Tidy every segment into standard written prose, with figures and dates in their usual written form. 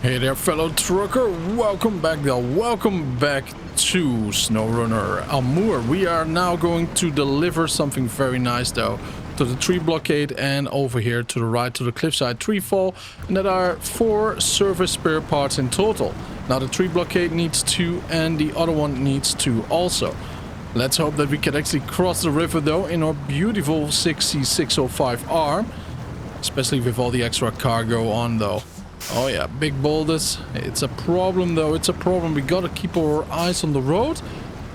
Hey there, fellow trucker. Welcome back to SnowRunner Amur. We are now going to deliver something very nice though to the tree blockade and over here to the right to the cliffside tree fall, and that are 4 service spare parts in total. Now the tree blockade needs 2 and the other one needs 2 also. Let's hope that we can actually cross the river though in our beautiful ZikZ 605R, especially with all the extra cargo on though. Oh yeah, big boulders. It's a problem though, it's a problem. We gotta keep our eyes on the road,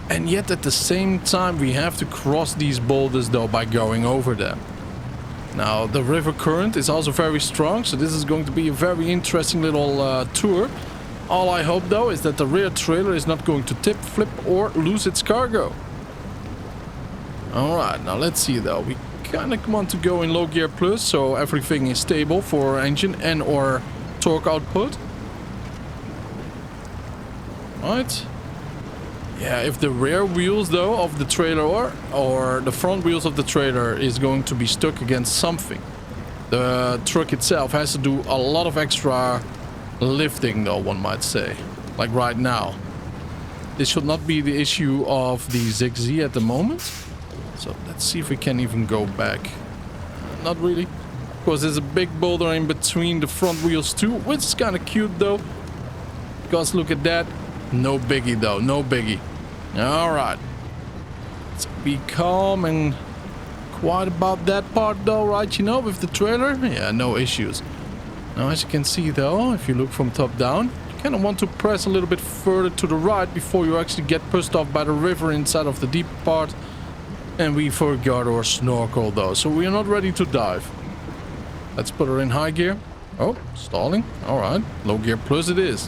and yet at the same time we have to cross these boulders though by going over them. Now the river current is also very strong, so this is going to be a very interesting little tour. All I hope though is that the rear trailer is not going to tip, flip or lose its cargo. Alright, now let's see though. We kinda want to go in low gear plus, so everything is stable for our engine and our torque output. Right. Yeah, if the rear wheels though of the trailer or the front wheels of the trailer is going to be stuck against something, the truck itself has to do a lot of extra lifting though, one might say. Like right now. This should not be the issue of the ZikZ at the moment. So let's see if we can even go back. Not really. Because there's a big boulder in between the front wheels too, which is kind of cute though. Because look at that. No biggie though, no biggie. Alright. Let's be calm and quiet about that part though, right? You know, with the trailer. Yeah, no issues. Now as you can see though, if you look from top down, you kind of want to press a little bit further to the right before you actually get pushed off by the river inside of the deep part. And we forgot our snorkel though, so we are not ready to dive. Let's put her in high gear. Oh, stalling. Alright. Low gear plus it is.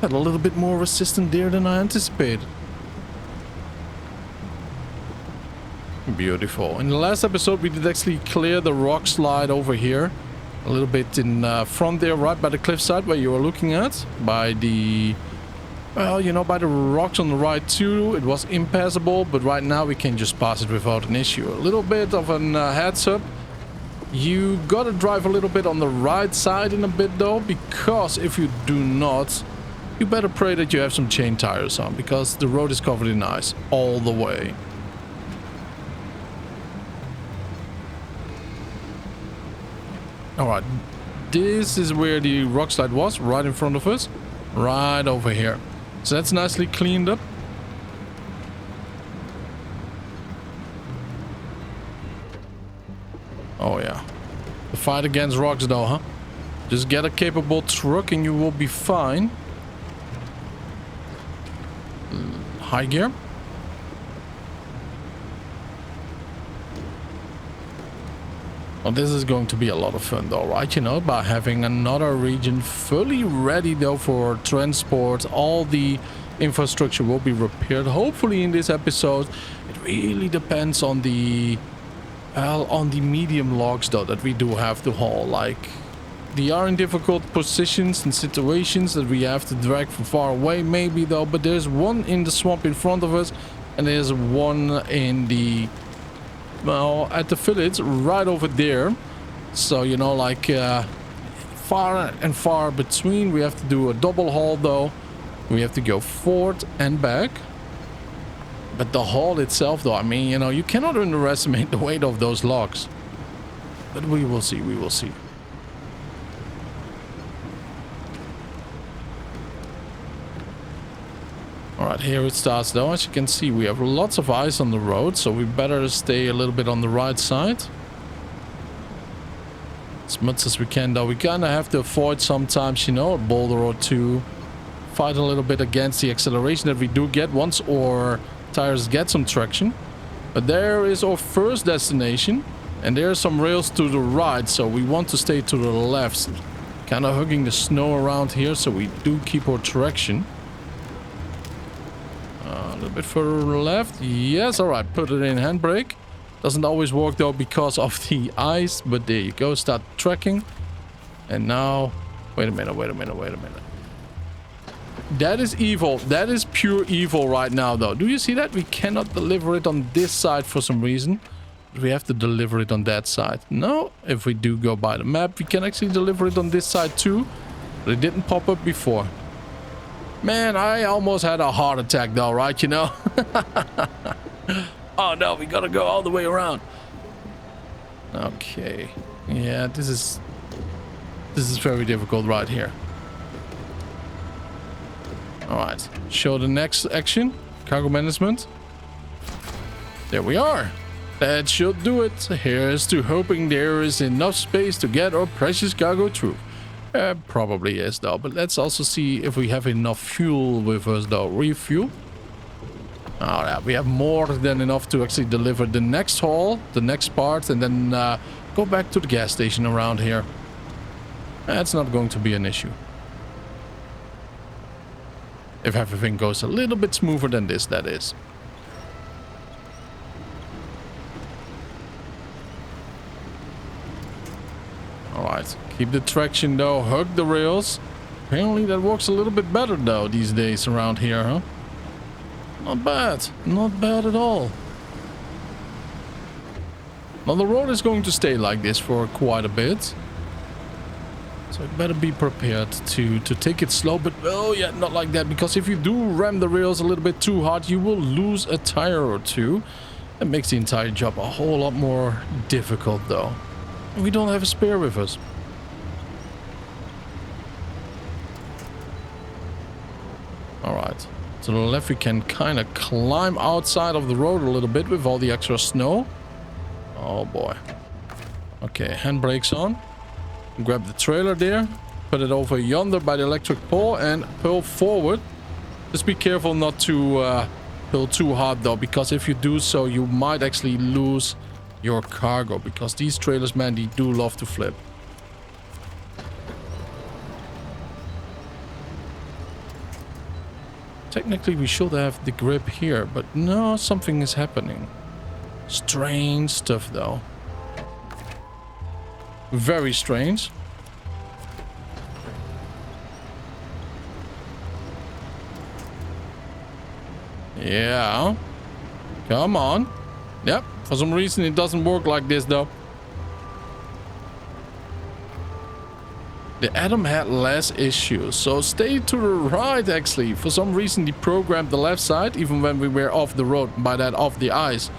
Had a little bit more resistance there than I anticipated. Beautiful. In the last episode we did actually clear the rock slide over here. A little bit in front there, right by the cliffside where you were looking at. By the... well, you know, by the rocks on the right too. It was impassable, but right now we can just pass it without an issue. A little bit of an heads up. You gotta drive a little bit on the right side in a bit though, because if you do not, you better pray that you have some chain tires on, because the road is covered in ice all the way. Alright, this is where the rock slide was, right in front of us, right over here. So that's nicely cleaned up. Oh yeah. The fight against rocks though, huh? Just get a capable truck and you will be fine. High gear. Well, this is going to be a lot of fun though, right? You know, by having another region fully ready though for transport. All the infrastructure will be repaired, hopefully in this episode. It really depends on the... well, on the medium logs though that we do have to haul. Like, they are in difficult positions and situations that we have to drag from far away maybe though, but there's one in the swamp in front of us and there's one in the... well, at the village right over there. So, you know, like far and far between. We have to do a double haul though. We have to go forward and back. But the haul itself though, I mean, you know, you cannot underestimate the weight of those logs. But we will see, we will see. Alright, here it starts though. As you can see, we have lots of ice on the road, so we better stay a little bit on the right side. As much as we can though. We kind of have to avoid sometimes, you know, a boulder or two. Fight a little bit against the acceleration that we do get once our tires get some traction. But there is our first destination, and there are some rails to the right, so we want to stay to the left. Kind of hugging the snow around here, so we do keep our traction. A little bit further left. Yes, alright, put it in handbrake. Doesn't always work though because of the ice, but there you go. Start tracking. And now, wait a minute. That is evil. That is pure evil right now though. Do you see that? We cannot deliver it on this side for some reason. We have to deliver it on that side. No, if we do go by the map, we can actually deliver it on this side too. But it didn't pop up before. Man, I almost had a heart attack though, right? You know? Oh no, we gotta go all the way around. Okay. Yeah, this is very difficult right here. Alright. Show the next action. Cargo management. There we are. That should do it. Here's to hoping there is enough space to get our precious cargo through. Probably is though, but let's also see if we have enough fuel with us though. Refuel. Alright, we have more than enough to actually deliver the next haul, the next part, and then go back to the gas station around here. That's not going to be an issue. If everything goes a little bit smoother than this, that is. Alright, keep the traction though, hug the rails. Apparently that works a little bit better though these days around here, huh? Not bad, not bad at all. Now the road is going to stay like this for quite a bit. So you better be prepared to take it slow, but oh yeah, not like that. Because if you do ram the rails a little bit too hard, you will lose a tire or two. That makes the entire job a whole lot more difficult though. We don't have a spare with us. Alright. To the left we can kind of climb outside of the road a little bit with all the extra snow. Oh boy. Okay, handbrakes on. Grab the trailer there. Put it over yonder by the electric pole and pull forward. Just be careful not to pull too hard though, because if you do so you might actually lose your cargo, because these trailers, man, they do love to flip. Technically we should have the grip here, but no, something is happening. Strange stuff though. Very strange. Yeah. Come on. Yep. For some reason it doesn't work like this though. The Atom had less issues, so stay to the right actually. For some reason he programmed the left side even when we were off the road, by that off the ice,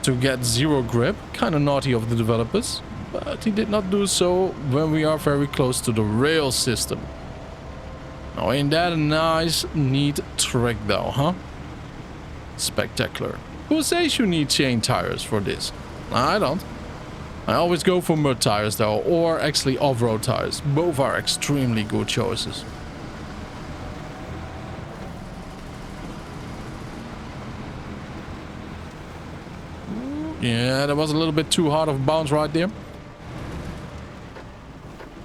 to get zero grip. Kind of naughty of the developers, but he did not do so when we are very close to the rail system. Now ain't that a nice, neat trick though, huh? Spectacular. Who says you need chain tires for this? I don't. I always go for mud tires though, or actually off-road tires. Both are extremely good choices. Yeah, that was a little bit too hard of a bounce right there.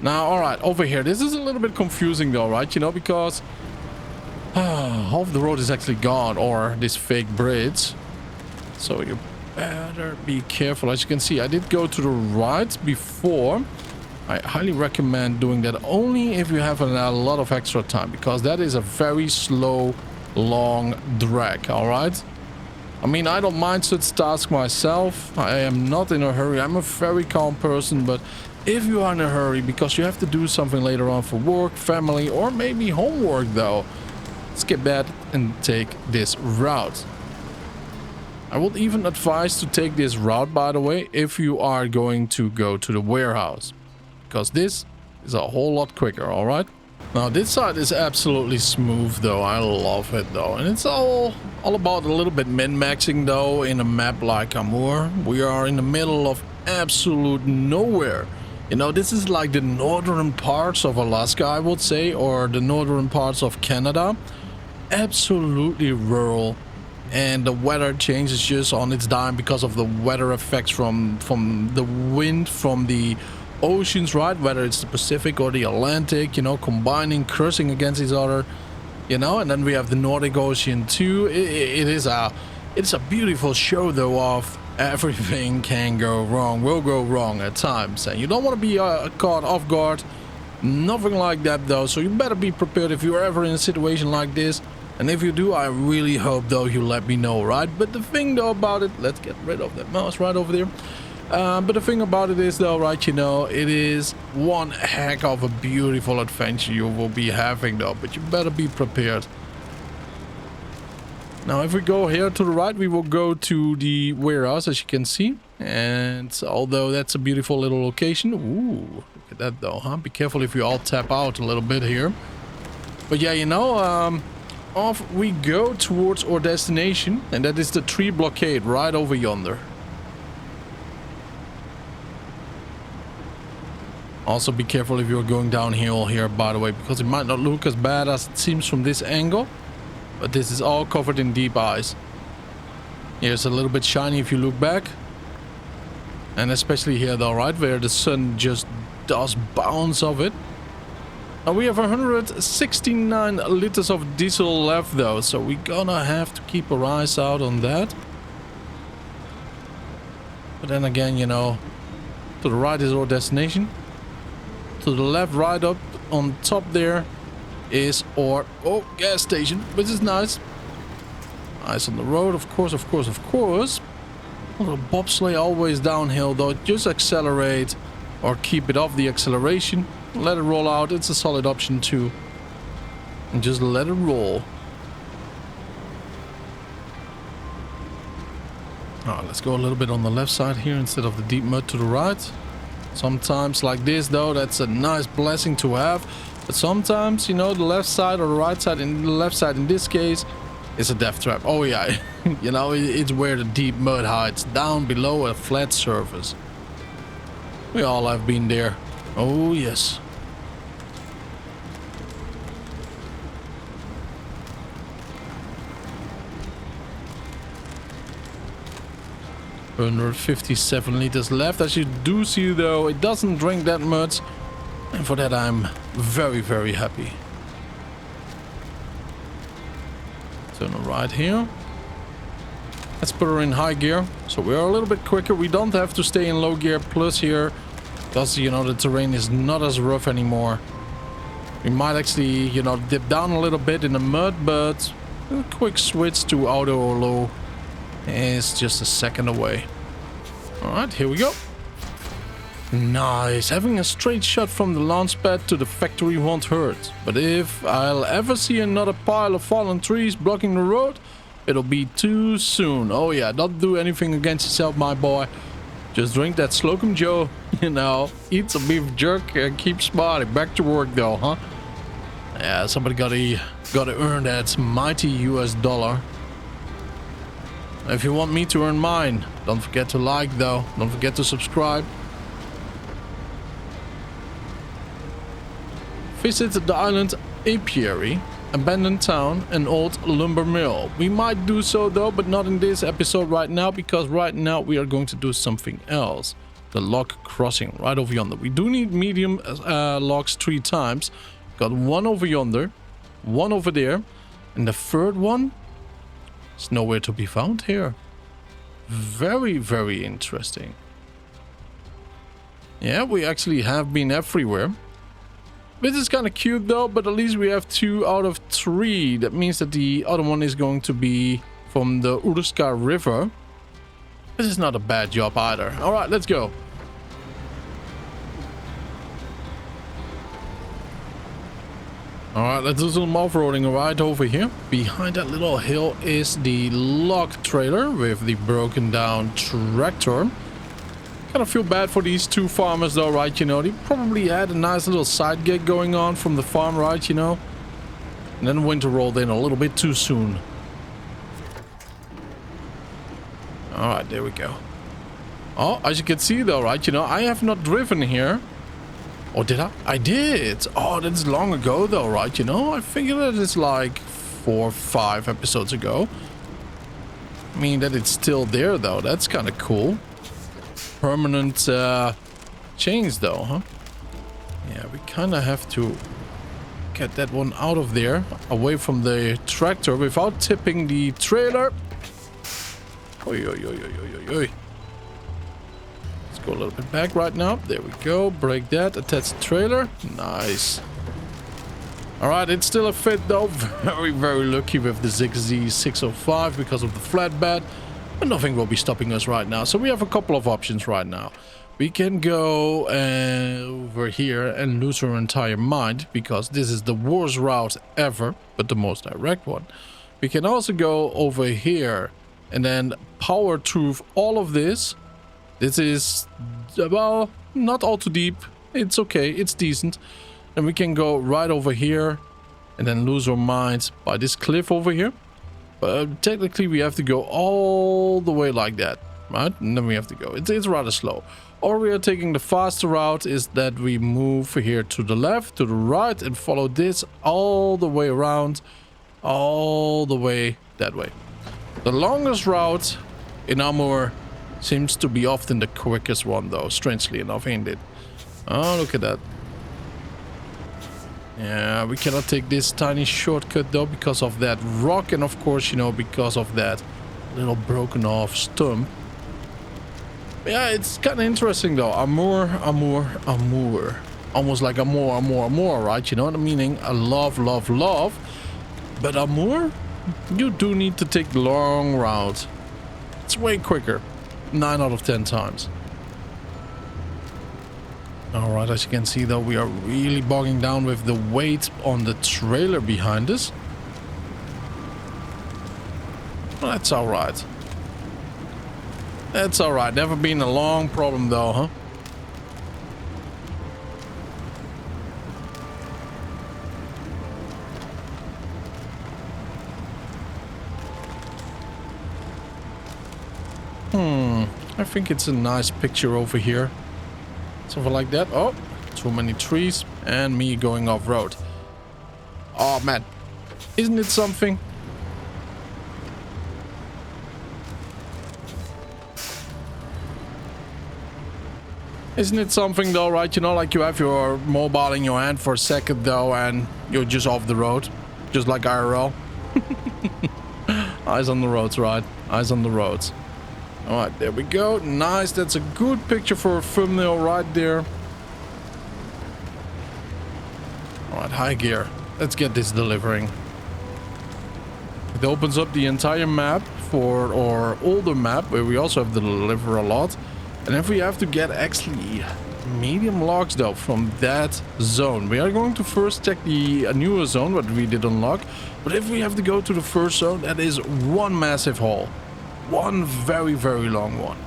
Now, alright, over here. This is a little bit confusing though, right? You know, because half the road is actually gone, or this fake bridge. So you better be careful. As you can see, I did go to the right before. I highly recommend doing that only if you have a lot of extra time, because that is a very slow, long drag, alright? I mean, I don't mind such tasks myself. I am not in a hurry. I'm a very calm person, but if you are in a hurry because you have to do something later on for work, family, or maybe homework though, skip that and take this route. I would even advise to take this route, by the way, if you are going to go to the warehouse, because this is a whole lot quicker, all right? Now, this side is absolutely smooth, though. I love it, though. And it's all about a little bit min-maxing, though, in a map like Amur. We are in the middle of absolute nowhere. You know, this is like the northern parts of Alaska, I would say, or the northern parts of Canada. Absolutely rural. And the weather changes just on its dime because of the weather effects from the wind from the oceans, right? Whether it's the Pacific or the Atlantic, you know, combining, crushing against each other, you know. And then we have the Nordic Ocean too. It's a beautiful show though of everything can go wrong, will go wrong at times, and you don't want to be caught off guard. Nothing like that though, so you better be prepared if you're ever in a situation like this. And if you do, I really hope though you let me know, right? But the thing though about it, let's get rid of that mouse right over there. But the thing about it is though, right, you know, it is one heck of a beautiful adventure you will be having though, but you better be prepared. Now if we go here to the right, we will go to the warehouse, as you can see. And although that's a beautiful little location, ooh, look at that though, huh? Be careful if you all tap out a little bit here. But yeah, you know, off we go towards our destination, and that is the tree blockade right over yonder. Also be careful if you're going downhill here, by the way, because it might not look as bad as it seems from this angle, but this is all covered in deep ice. Here's a little bit shiny if you look back, and especially here though, right, where the sun just does bounce off it. Now we have 169 liters of diesel left though, so we're gonna have to keep our eyes out on that. But then again, you know, to the right is our destination. To the left, right up on top there is our gas station, which is nice. Nice on the road, of course, of course, of course. A little bobsleigh always downhill though, just accelerate or keep it off the acceleration. Let it roll out, it's a solid option too. And just let it roll. Alright, let's go a little bit on the left side here instead of the deep mud to the right. Sometimes like this though, that's a nice blessing to have. But sometimes, you know, the left side or the right side, in the left side in this case, is a death trap. Oh yeah, you know, it's where the deep mud hides, down below a flat surface. We all have been there. Oh yes. $157 liters left. As you do see though, it doesn't drink that much, and for that I'm very, very happy. Turn right here. Let's put her in high gear, so we're a little bit quicker. We don't have to stay in low gear plus here, because, you know, the terrain is not as rough anymore. We might actually, you know, dip down a little bit in the mud, but a quick switch to auto or low is just a second away. Alright, here we go. Nice. Having a straight shot from the launch pad to the factory won't hurt. But if I'll ever see another pile of fallen trees blocking the road, it'll be too soon. Oh yeah, don't do anything against yourself, my boy. Just drink that Slocum Joe, you know, eat some beef jerky and keep smarting. Back to work though, huh? Yeah, somebody gotta earn that mighty US dollar. If you want me to earn mine, don't forget to like though. Don't forget to subscribe. Visit the island apiary, abandoned town, and old lumber mill. We might do so though, but not in this episode right now, because right now we are going to do something else. The log crossing right over yonder. We do need medium logs 3 times. Got one over yonder, one over there, and the third one is nowhere to be found here. Very, very interesting. Yeah, we actually have been everywhere. This is kind of cute though, but at least we have 2 out of 3. That means that the other one is going to be from the Urska River. This is not a bad job either. Alright, let's go. Alright, let's do some off-roading right over here. Behind that little hill is the log trailer with the broken down tractor. Kind of feel bad for these 2 farmers though, right? You know, they probably had a nice little side gig going on from the farm, right? You know, and then winter rolled in a little bit too soon. All right, there we go. Oh, as you can see though, right? You know, I have not driven here. Or did I? I did. Oh, that's long ago though, right? You know, I figured that it's like 4 or 5 episodes ago. I mean, that it's still there though. That's kind of cool. Permanent chains though, huh? Yeah, we kind of have to get that one out of there, away from the tractor without tipping the trailer. Oi, oi, oi, oi, oi, oi. Let's go a little bit back right now. There we go. Break that. Attach the trailer. Nice. All right, it's still a fit though. Very, very lucky with the ZikZ 605 because of the flatbed. But nothing will be stopping us right now. So we have a couple of options right now. We can go over here and lose our entire mind because this is the worst route ever, but the most direct one. We can also go over here and then power through all of this. This is, well, not all too deep. It's okay. It's decent. And we can go right over here and then lose our minds by this cliff over here. But technically we have to go all the way like that, right? And then we have to go. It's rather slow. Or we are taking the faster route is that we move here to the left, to the right, and follow this all the way around, all the way that way. The longest route in Amur seems to be often the quickest one though, strangely enough, ain't it? Oh, look at that. Yeah, we cannot take this tiny shortcut though because of that rock and of course, you know, because of that little broken off stump. Yeah, it's kind of interesting though. Amur. Almost like Amur, right? You know what I mean? A love. But Amur, you do need to take the long route. It's way quicker. 9 out of 10 times. Alright, as you can see though, we are really bogging down with the weight on the trailer behind us. Well, that's alright. That's alright. Never been a long problem though, huh? I think it's a nice picture over here. Something like that. Oh, too many trees and me going off-road. Oh man, isn't it something? Isn't it something though, right? You know, like you have your mobile in your hand for a second though and you're just off the road. Just like IRL. Eyes on the roads, right? Eyes on the roads. Alright, there we go. Nice. That's a good picture for a thumbnail right there. Alright, high gear. Let's get this delivering. It opens up the entire map for our older map where we also have to deliver a lot. And if we have to get actually medium logs though from that zone, we are going to first check the newer zone what we did unlock. But if we have to go to the first zone, that is one massive haul. One very, very long one.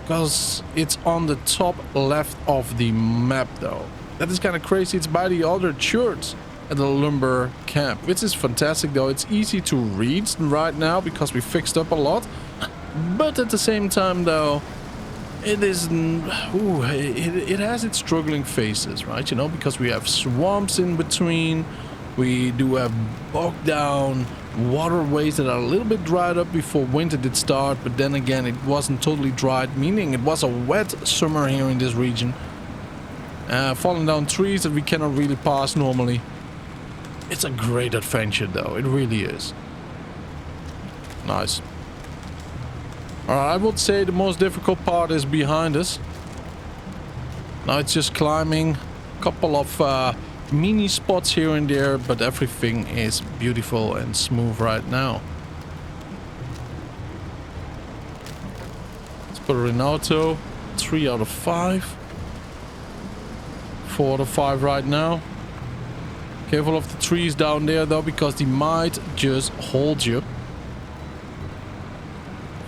Because it's on the top left of the map though. That is kind of crazy. It's by the other church at the lumber camp, which is fantastic though. It's easy to read right now because we fixed up a lot. But at the same time though, it is, it has its struggling phases, right? You know, because we have swamps in between. We do have bogged down waterways that are a little bit dried up before winter did start, but then again it wasn't totally dried, meaning it was a wet summer here in this region. Falling down trees that we cannot really pass normally. It's a great adventure though, it really is. Nice. Alright, I would say the most difficult part is behind us. Now it's just climbing a couple of mini spots here and there, but everything is beautiful and smooth right now. Let's put it in auto. 3 out of 5. 4 out of 5 right now. Careful of the trees down there though, because they might just hold you.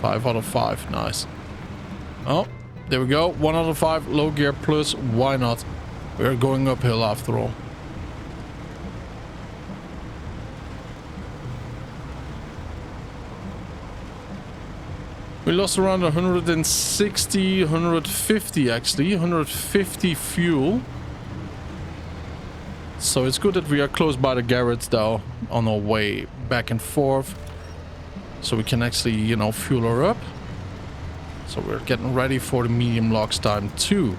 5 out of 5, nice. Oh, there we go. 1 out of 5, low gear plus, why not? We're going uphill after all. We lost around 160, 150 actually, 150 fuel. So it's good that we are close by the garage though, on our way back and forth. So we can actually, you know, fuel her up. So we're getting ready for the medium logs time too.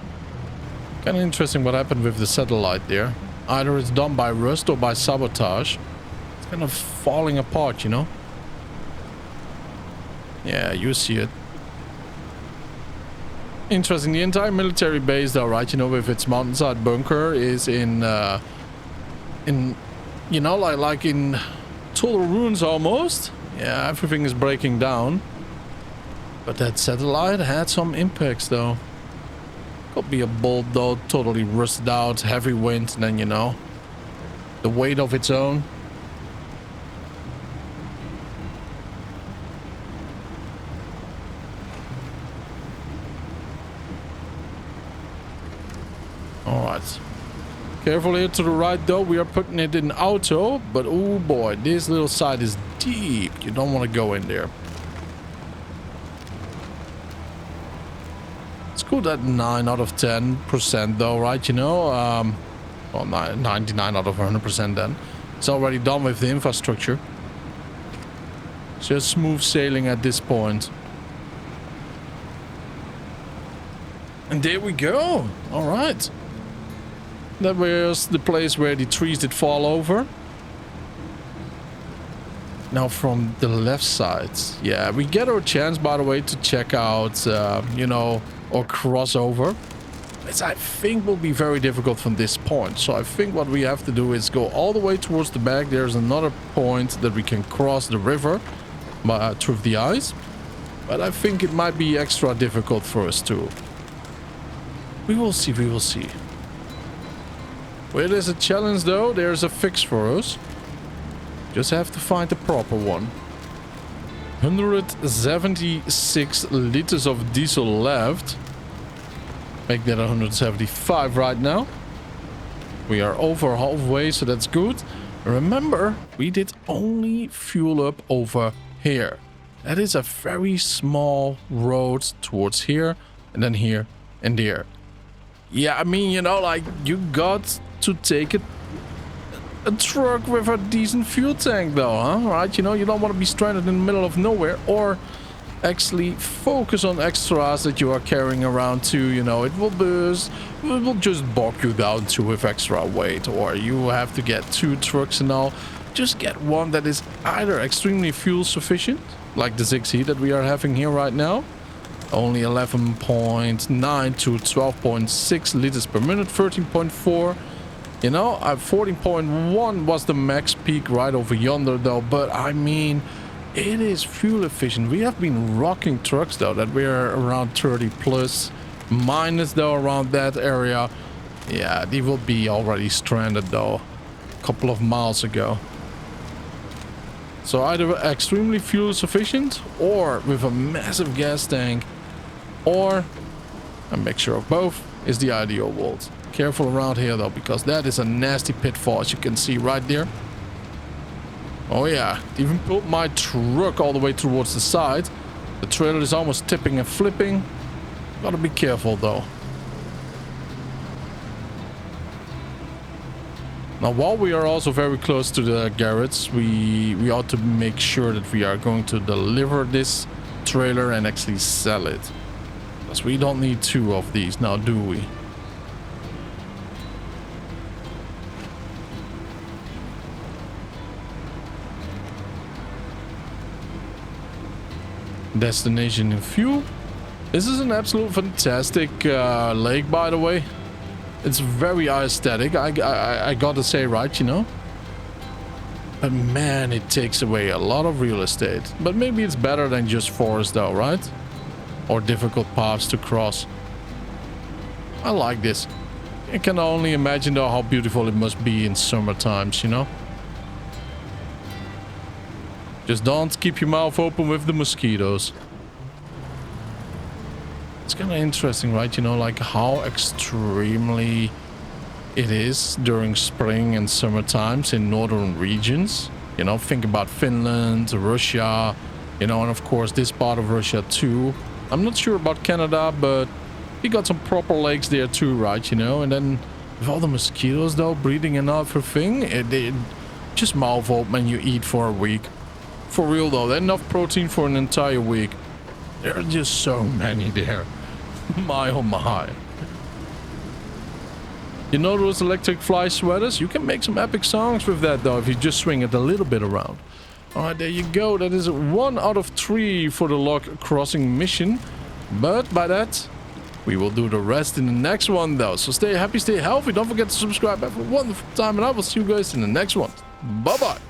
Kind of interesting what happened with the satellite there. Either it's done by rust or by sabotage. It's kind of falling apart, you know. Yeah, you see it. Interesting. The entire military base though, right? You know, with its mountainside bunker is in in, you know, like in total ruins almost. Yeah, everything is breaking down. But that satellite had some impacts though. Could be a bolt though, totally rusted out, heavy wind, and then, you know, the weight of its own. Alright. Careful here to the right though, we are putting it in auto, but oh boy, this little side is deep. You don't want to go in there. It's good at 9 out of 10% though, right? You know, well, 99 out of 100% then. It's already done with the infrastructure. Just smooth sailing at this point. And there we go. All right. That was the place where the trees did fall over. Now from the left side. Yeah, we get our chance, by the way, to check out, you know, or crossover. Which I think will be very difficult from this point. So I think what we have to do is go all the way towards the back. There's another point that we can cross the river through the ice. But I think it might be extra difficult for us too. We will see, we will see. Where there's a challenge though, there's a fix for us. Just have to find the proper one. 176 liters of diesel left. Make that 175 right now. We are over halfway, so that's good. Remember, we did only fuel up over here. That is a very small road towards here, and then here, and there. Yeah, I mean, you know, like, you got to take a truck with a decent fuel tank though, huh? Right? You know, you don't want to be stranded in the middle of nowhere, or actually focus on extras that you are carrying around too. You know, it will burst, it will just bog you down too with extra weight, or you have to get 2 trucks and all. Just get one that is either extremely fuel sufficient, like the ZikZ that we are having here right now. Only 11.9 to 12.6 liters per minute, 13.4. You know, 14.1 was the max peak right over yonder though. But I mean, it is fuel efficient. We have been rocking trucks though that we're around 30 plus minus though around that area. Yeah, they will be already stranded though a couple of miles ago. So either extremely fuel sufficient or with a massive gas tank, or a mixture of both is the ideal world. Careful around here though, because that is a nasty pitfall, as you can see right there. Oh yeah, even pulled my truck all the way towards the side. The trailer is almost tipping and flipping. Gotta be careful though. Now while we are also very close to the garage, we ought to make sure that we are going to deliver this trailer and actually sell it. Because we don't need 2 of these now, do we? Destination in view. This is an absolute fantastic lake, by the way. It's very aesthetic, I gotta say, right, you know. But man, it takes away a lot of real estate. But maybe it's better than just forest though, right? Or difficult paths to cross. I like this. I can only imagine though how beautiful it must be in summer times, you know. Just don't keep your mouth open with the mosquitoes. It's kind of interesting, right? You know, like how extremely it is during spring and summer times in northern regions. You know, think about Finland, Russia, you know, and of course this part of Russia too. I'm not sure about Canada, but you got some proper lakes there too, right? You know, and then with all the mosquitoes though breeding and everything, it just mouth open and you eat for a week. For real though, enough protein for an entire week. There are just so many there. My oh my. You know those electric fly sweaters? You can make some epic songs with that though if you just swing it a little bit around. Alright, there you go. That is 1 out of 3 for the log crossing mission. But by that, We will do the rest in the next one, though. So stay happy, stay healthy. Don't forget to subscribe. Have a wonderful time, and I will see you guys in the next one. Bye-bye.